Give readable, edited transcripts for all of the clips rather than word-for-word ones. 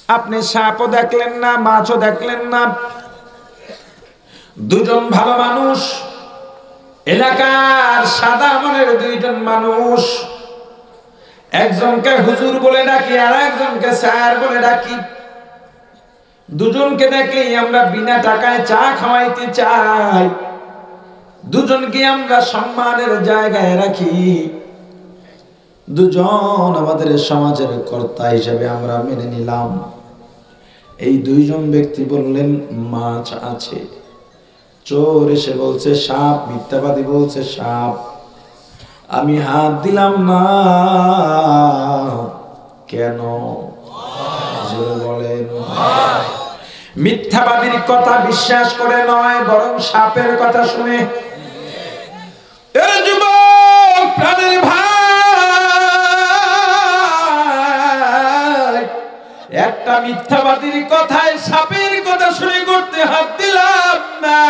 আপনি সাপও দেখলেন না, মাছও দেখলেন না। দুজন ভালো মানুষ, এলাকার সাদা মনের দুইজন মানুষ, একজনকে হুজুর বলে ডাকি আর একজনকে স্যার বলে ডাকি। দুজনকে দেখলেই আমরা বিনা টাকায় চা খাওয়াইতে চাই, দুজনকে আমরা সম্মানের জায়গায় রাখি। দুজন আমাদের সমাজের কর্তা হিসেবে আমরা মেনে নিলাম। এই দুইজন ব্যক্তি বললেন মাছ আছে, চোর এসে বলছে সাপ, মিথ্যাবাদী বলছে সাপ। আমি হাত দিলাম না, কেন? জোরে বলেন। মিথ্যাবাদীর কথা বিশ্বাস করে নয়, বরং সাপের কথা শুনে। যুবক প্রাণের ভাই, একটা মিথ্যাবাদীর কথায় সাপের কথা শুনে করতে হাত দিলাম না।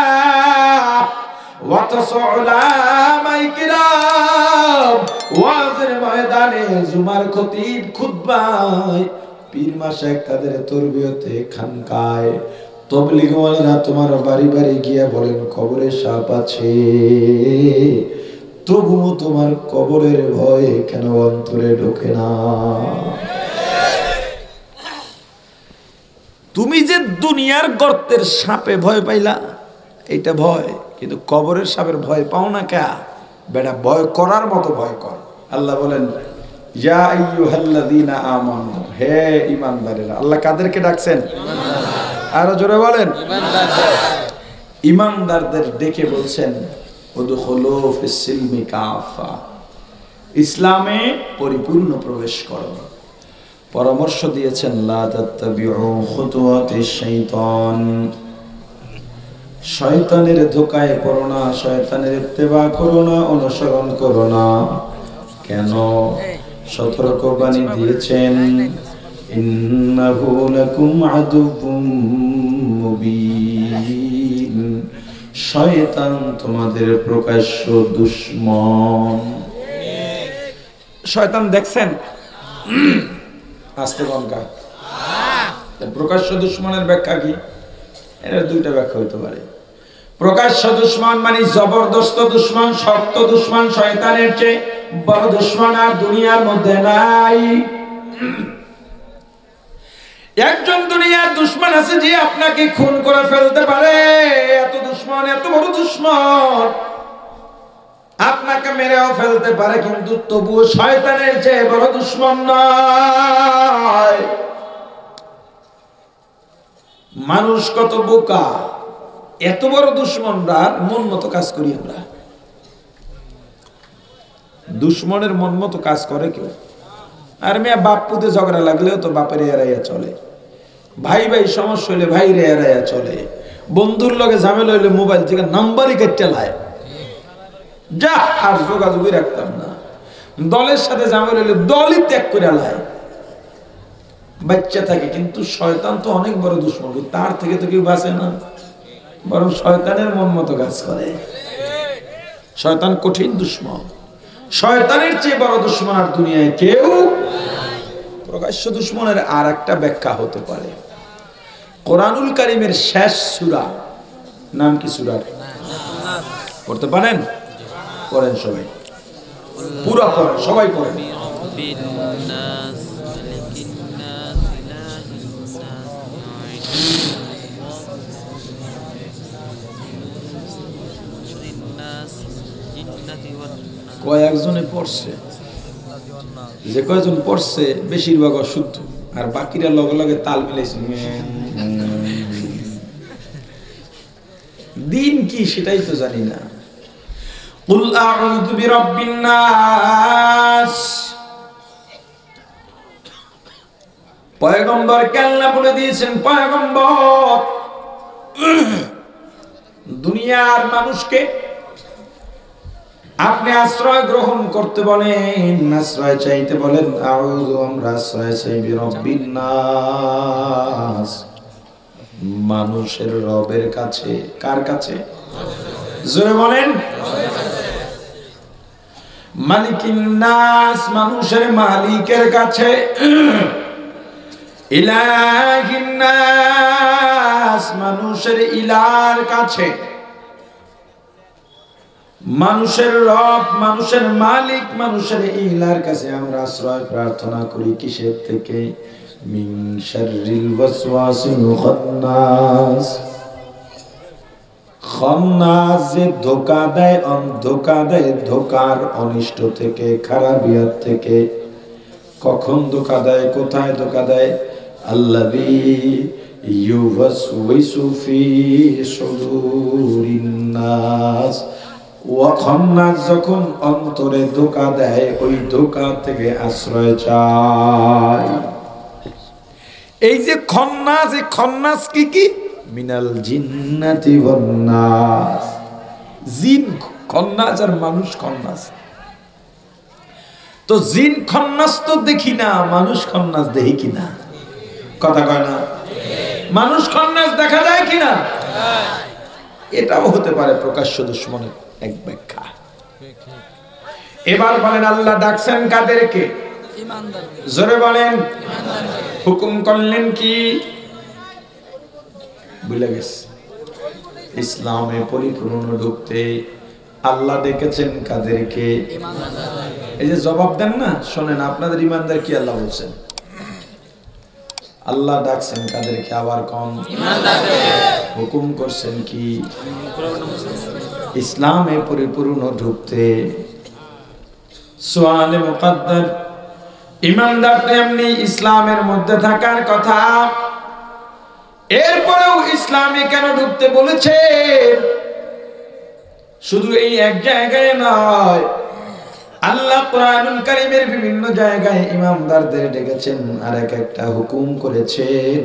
ওয়াজের ময়দানে জুমার খতিব খুতবায়, পীর মাশায়েখ তাদের তরবিয়তে খানকায়, তাবলীগওয়ালারা তোমার বাড়ি বাড়ি গিয়ে বলেন কবরে সাপ আছে, তবুও তোমার কবরের ভয় কেন অন্তরে ঢোকে না? তুমি যে দুনিয়ার গর্তের সাপে ভয় পাইলা, এইটা ভয়, কিন্তু কবরের সাপের ভয় পাও না কে? বেটা ভয় করার মতো ভয় কর। আল্লাহ বলেন ইয়া আইয়ুহাল্লাযীনা আমানু, হে ঈমানদারেরা। আল্লাহ কাদেরকে ডাকছেন? আরো জোরে বলেন। ঈমানদারদের ডেকে বলছেন উদখুলু ফিস সিলমি কাফা, ইসলামে পরিপূর্ণ প্রবেশ করো। পরামর্শ দিয়েছেন লা তাত্তাবিউ খুতুওয়াতিশ শাইতান, শয়তানের ধোঁকায় পড়ো না, শয়তানের ইত্তেবা করো না, অনুসরণ করো না। কেন? সতর্কবাণী দিয়েছেন ইন্নাহু লাকুম আদুউম মুবিন, শয়তান তোমাদের প্রকাশ্য দুশমন। শয়তান দেখছেন? আস্তে বলকা। প্রকাশ্য দুশমনের ব্যাখ্যা কি? এর দুইটা ব্যাখ্যা হইতে পারে। প্রকাশ্য দুশমন মানে জবরদস্ত দুশমন, শক্ত দুশমন, শয়তানের চেয়ে বড় দুশমন আর দুনিয়ার মধ্যে নাই। একজন দুনিয়ার দুশমন আছে যে আপনাকে খুন করে ফেলতে পারে, এত দুশমন, এত বড় দুশমন, আপনাকে মেরেও ফেলতে পারে, কিন্তু তবুও শয়তানের চেয়ে বড় দুশমন নয়। মানুষ কত বোকা, এত বড় দুশমনরা মন মতো কাজ করি আমরা। দুশমনের মন মতো কাজ করে কেউ? আর মেয়ে বাপ পুতে ঝগড়া লাগলেও তো বাপের এড়াইয়া চলে, ভাই ভাই সমস্যা হইলে ভাই রে এড়াইয়া চলে, বন্ধুর লগে ঝামেলা হইলে মোবাইল থেকে নাম্বারই কেটে লায়, যা আর যোগাযোগই রাখতাম না। দলের সাথে ঝামেলা হইলে দলই ত্যাগ করে লায়, বাচ্চা থাকে। কিন্তু শয়তান তো অনেক বড় দুশমন, তার থেকে তো কেউ বাঁচে না, বরং শয়তানের মন মতো কাজ করে। শয়তান কঠিন দুশমন, শয়তানের চেয়ে বড় দুশমন আর দুনিয়ায় কেউ। প্রকাশ্য দুশমনের আর একটা ব্যাখ্যা হতে পারে, কোরআনুল কারীমের শেষ সূরা, নাম কি সূরার? পড়তে পারেন? পড়েন সবাই, পুরো পড়েন, সবাই পড়েন। কয়েকজনে পড়ছে, যে কয়েকজন পড়ছে বেশিরভাগ অশুদ্ধ, আর বাকিরা লগে লগে তাল মিলাইছে। দিন কি সেটাই তো জানি না। কুল আউযু বিরাব্বিন নাস, পয়গম্বরকে আল্লাহ বলে দিয়েছেন, পয়গম্বর দুনিয়ার মানুষকে আপনি আশ্রয় গ্রহণ করতে বলেন, আশ্রয় চাইতে বলেন। আউযু, আমরা আশ্রয় চাই বিরাব্বিন নাস, মানুষের রবের কাছে। কার কাছে? জোরে বলেন। মালিকিন নাস, মানুষের মালিকের কাছে। ইলাহিন নাস, মানুষের ইলার কাছে, মানুষের রব, মানুষের মালিক, মানুষের ইলার কাছে আমরা আশ্রয় প্রার্থনা করি। কিসের থেকে? মিন শাররিল ওয়াসওয়াসিল খান্নাস। খান্নাস যে ধোঁকা দেয়, ধোঁকা দেয়, ধোঁকার অনিষ্ট থেকে, খারাপিয়াত থেকে। কখন ধোঁকা দেয়, কোথায় ধোঁকা দেয়? আল্লাযী ইউওয়াসওয়িসু ফি সুদুরিন নাস। ওয়া খান্নাস যখন অন্তরে ধোঁকা দেয়, ওই ধোঁকা থেকে আশ্রয় চাই। এই যে খন্নাস, এই খন্নাস কি কি? মিনাল জিন্নাতি ওয়ান নাস। জিন খন্নাস আর মানুষ খন্নাস। তো জিন খন্নাস তো দেখি না, মানুষ খন্নাস দেখি কিনা? কথা কয় না? মানুষ খন্নাস দেখা যায় কিনা? এটাও হতে পারে প্রকাশ্য দুশ্মনের এক ব্যাখ্যা। এবার বলেন আল্লাহ ডাকছেন কাদেরকে? জোরে বলেন। হুকুম করলেন কি? ভুলে গেছে। ইসলামে পরিপূর্ণ ঢুকতে আল্লাহ ডেকেছেন কাদেরকে? এই যে জবাব দেন না, শোনেন আপনাদের ইমানদার কি আল্লাহ বলছেন? আল্লাহ ডাকছেন কাদেরকে? আবার কোন? হুকুম করছেন কি? ইসলামে পরিপূর্ণ ঢুকতে। সুআলে মুকাদ্দার, ইমানদার তো এমনি ইসলামের মধ্যে থাকার কথা, এরপরেও ইসলামে কেন ঢুকতে বলেছে? শুধু এই এক জায়গায় নয়, আল্লাহ কোরআনুল কারীমের বিভিন্ন জায়গায় ইমানদারদের ডেকেছেন আর এক একটা হুকুম করেছেন।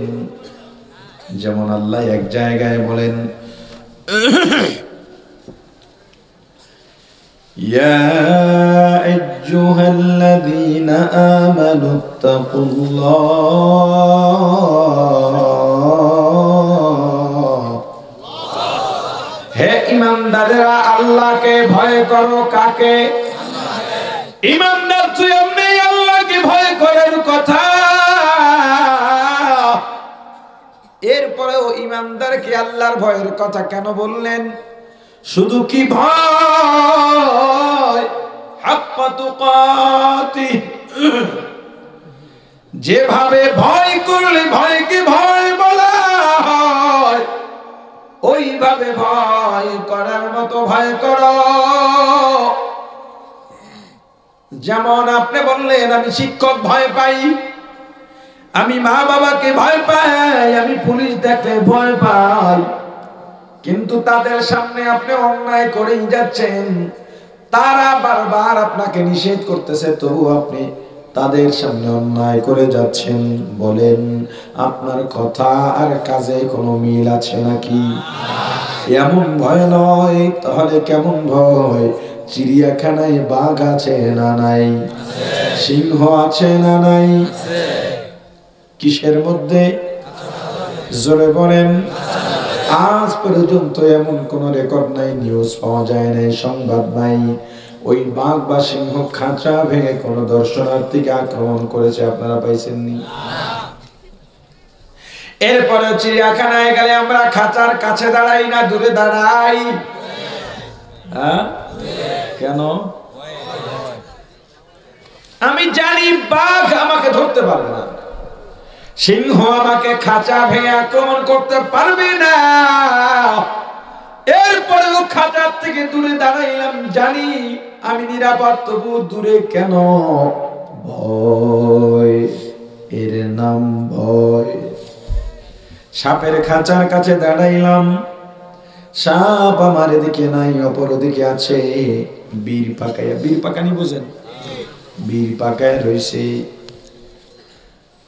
যেমন আল্লাহ এক জায়গায় বলেন, ইয়া আইয়ুহাল্লাযীনা আমানুত্তাকুল্লাহ, হে ইমানদারেরা আল্লাহকে ভয় করো। কাকে? ইমানদার তুই এমনি আল্লাহকে ভয় করার কথা। এরপরেও ইমানদারকে আল্লাহর ভয়ের কথা কেন বললেন? শুধু কি ভয়? হাক্কা তুকাতি, যেভাবে ভয় করলে ভয়কে ভয় বলা হয়, ওইভাবে ভয় করার মতো ভয় করো। যেমন আপনি বললেন আমি শিক্ষক ভয় পাই, আমি মা বাবাকে ভয় পাই, আমি পুলিশ দেখলে ভয় পাই, কিন্তু তাদের সামনে আপনি অন্যায় করেই যাচ্ছেন। তারা বারবার আপনাকে নিষেধ করতেছে, তবু আপনি তাদের সামনে অন্যায় করে যাচ্ছেন। বলেন আপনার কথা আর কাজে কোনো মিল আছে নাকি? এমন ভয় নয়। তাহলে কেমন ভয়? চিড়িয়াখানায় বাঘ আছে না নাই? সিংহ আছে না নাই? কিসের মধ্যে? জোরে বলেন। আজ পর্যন্ত এমন কোন রেকর্ড নাই, নিউজ পাওয়া যায় নাই, সংবাদ নাই ওই বাঘ বা সিংহ খাঁচা ভেঙে কোন দর্শনার্থীকে আক্রমণ করেছে। আপনারা পাইছেননি? এরপরে চিড়িয়াখানায় গেলে আমরা খাঁচার কাছে দাঁড়াই না দূরে দাঁড়াই? হ্যাঁ, কেন? আমি জানি বাঘ আমাকে ধরতে পারবে না, সিংহ আমাকে খাঁচা ভেঙে আক্রমণ করতে পারবে না। এরপরেও খাঁচার থেকে দূরে দাঁড়াইলাম, জানি আমি নিরাপদ, তবু দূরে কেন? ভয়, এর নাম ভয়। সাপের খাঁচার কাছে দাঁড়াইলাম, সাপ আমার এদিকে নাই, অপর দিকে আছে, বীর পাকায়া, বীর পাকানি বোঝেন? বীর পাকায় রয়েছে।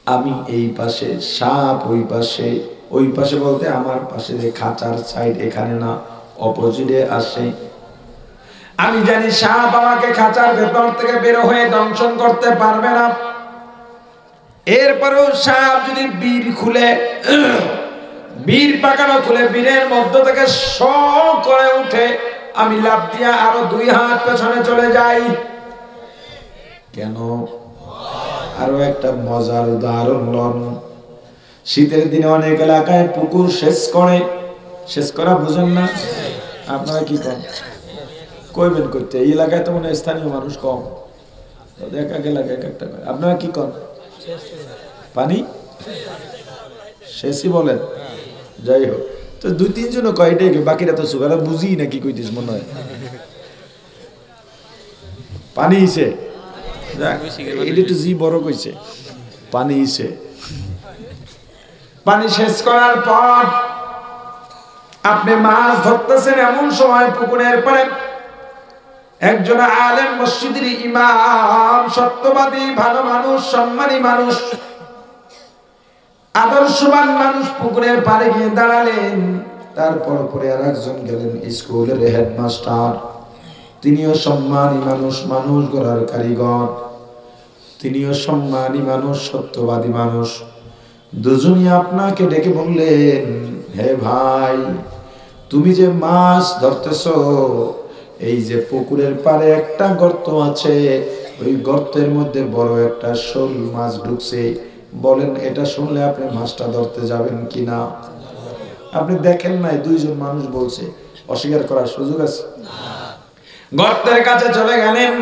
আমি এই পাশে, সাপ ওই পাশে। ওই পাশে বলতে আমার পাশে যে খাঁচার সাইড, এখানে না, অপোজিটে আসে। আমি জানি সাপ আমাকে খাঁচার ভেতর থেকে বের হয়ে দংশন করতে পারবে না। এরপরেও সাপ যদি বীর খুলে, বীর পাকানো খুলে বীরের মধ্য থেকে শ করে উঠে, আমি লাফ দিয়া আরো 2 হাত পেছনে চলে যাই। কেন? আরো একটা মজার উদাহরণ লন। শীতের দিনে অনেক এলাকায় পুকুর সেচ করে, সেচ করা বুঝেন না আপনারা? কি করেন কইবেন করতে? এই এলাকায় তো মনে হয় স্থানীয় মানুষ কম, এক এক এলাকায় এক একটা। আপনারা কি করেন? পানি সেচই বলেন। যাই হোক, তো দুই তিনজন কয়টাই, বাকিরা তো সুগারা বুঝি না কি কইতিস মনে হয়। পানি ইসে এটা একটু জি বড় কইছে, পানি ইসে। পানি শেষ করার পর আপনি মাছ ধরতেছেন, এমন সময় পুকুরের পাড়ে একজন আলেম, মসজিদের ইমাম, সত্যবাদী, ভালো মানুষ, সম্মানী মানুষ, আদর্শবান মানুষ পুকুরের পাড়ে গিয়ে দাঁড়ালেন। তারপর পরে আর একজন গেলেন, স্কুলের হেডমাস্টার, তিনিও সম্মানী মানুষ, মানুষ গড়ার কারিগর, তিনিও সম্মানী মানুষ, সত্যবাদী মানুষ। দুজনই আপনাকে ডেকে বললেন, হে ভাই, তুমি যে মাছ ধরতেছো, এই যে পুকুরের পাড়ে একটা গর্ত আছে, ওই গর্তের মধ্যে বড় একটা শোল মাছ ঢুকছে, বলেন এটা শুনলে আপনি মাছটা ধরতে যাবেন কিনা? আপনি দেখেন নাই, দুইজন মানুষ বলছে, অস্বীকার করার সুযোগ আছে? গর্তের কাছে চলে গেলেন,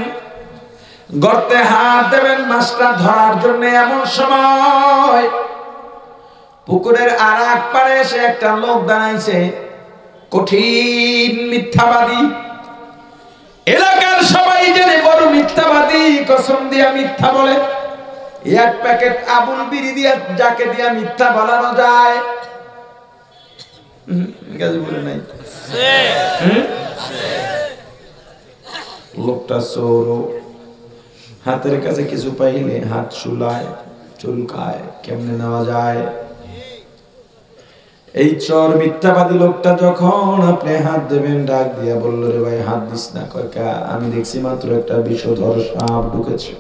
গর্তে হাত দেবেন মাছটা ধরার জন্য। এমন সময় পুকুরের আর এক পারে এসে একটা লোক দাঁড়াইছে, কঠিন মিথ্যাবাদী, এলাকার সবাই জানে বড় মিথ্যাবাদী, কসম দিয়া মিথ্যা বলে। এক প্যাকেট আবুল বিড়ি দিয়া যাকে দিয়া মিথ্যা বলানো যায়, বলে নাই লোকটা চোর, হাতের কাছে কিছু পাইলে হাত চুলায়, চুলকায়, কেমনে নেওয়া যায়? এই চোর মিথ্যাবাদী লোকটা যখন আপনি হাত দেবেন, ডাক দিয়া বলল, রে ভাই হাত দিস না। কয়কা, আমি দেখছি মাত্র একটা বিষধর সাপ ঢুকেছে।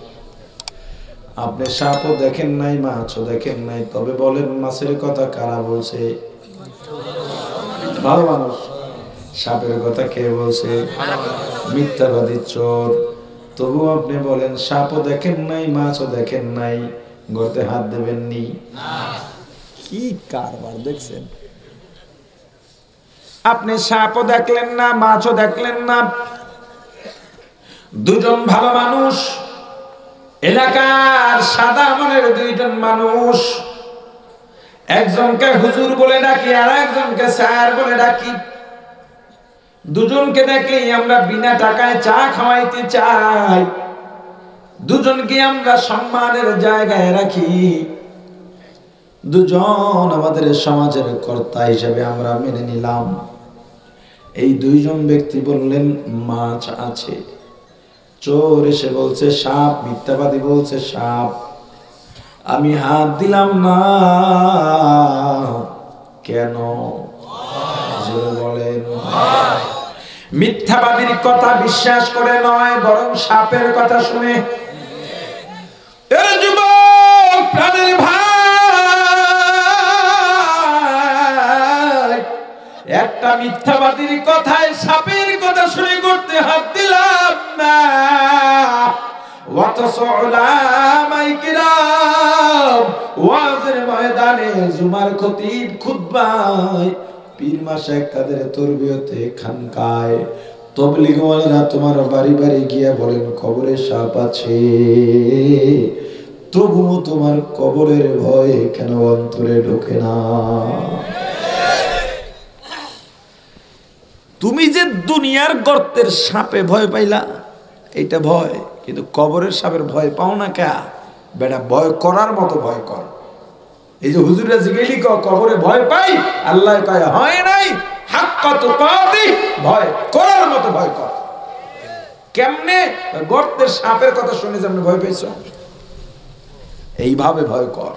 আপনি সাপও দেখেন নাই, মাছও দেখেন নাই, তবে বলেন মাছের কথা কারা বলছে? ভালো মানুষ। সাপের কথা কে বলছে? মিথ্যাবাদী চোর। তবু আপনি বলেন সাপও দেখেন নাই, মাছও দেখেন নাই, গর্তে হাত দেবেননি। কি কারবার দেখছেন? আপনি সাপও দেখলেন না, মাছও দেখলেন না। দুজন ভালো মানুষ, এলাকার সাদা মনের দুইজন মানুষ, একজনকে হুজুর বলে ডাকি, আর একজনকে স্যার বলে ডাকি। দুজনকে দেখলেই আমরা বিনা টাকায় চা খাওয়াইতে চাই, দুজনকে আমরা সম্মানের জায়গায় রাখি, দুজন আমাদের সমাজের কর্তা হিসেবে আমরা মেনে নিলাম। এই দুইজন ব্যক্তি বললেন মাছ আছে, চোর এসে বলছে সাপ, মিথ্যাবাদী বলছে সাপ। আমি হাত দিলাম না কেন? বলেন। মিথ্যাবাদীর কথা বিশ্বাস করে নয়, বরং সাপের কথা শুনে। যুবক প্রাণের ভাই, একটা মিথ্যাবাদীর কথায় সাপের কথা শুনে করতে হাত দিলাম না। অথচ উলামায়ে কিরাম ওয়াজের ময়দানে, জুমার খতিব খুতবায়, পীর মাশায়েখ তাদের তরবিয়তে খানকায়, তাবলীগ ওয়ালারা তোমার বাড়ি বাড়ি গিয়া বলেন কবরে সাপ আছে, তবুও তোমার কবরের ভয় কেন অন্তরে ঢোকে না? তুমি যে দুনিয়ার গর্তের সাপে ভয় পাইলা, এইটা ভয়, কিন্তু কবরের সাপের ভয় পাও না কে? বেটা ভয় করার মতো ভয় কর। এই যে হুজুররা জিগেলি কবরে ভয় পাই, আল্লাহ কয় হয় নাই, হাক্কা তুকাতি, ভয় করার মতো ভয় কর। কেমনে? গর্তের সাপের কথা শুনে যেমন ভয় পাইছো, এইভাবে ভয় কর।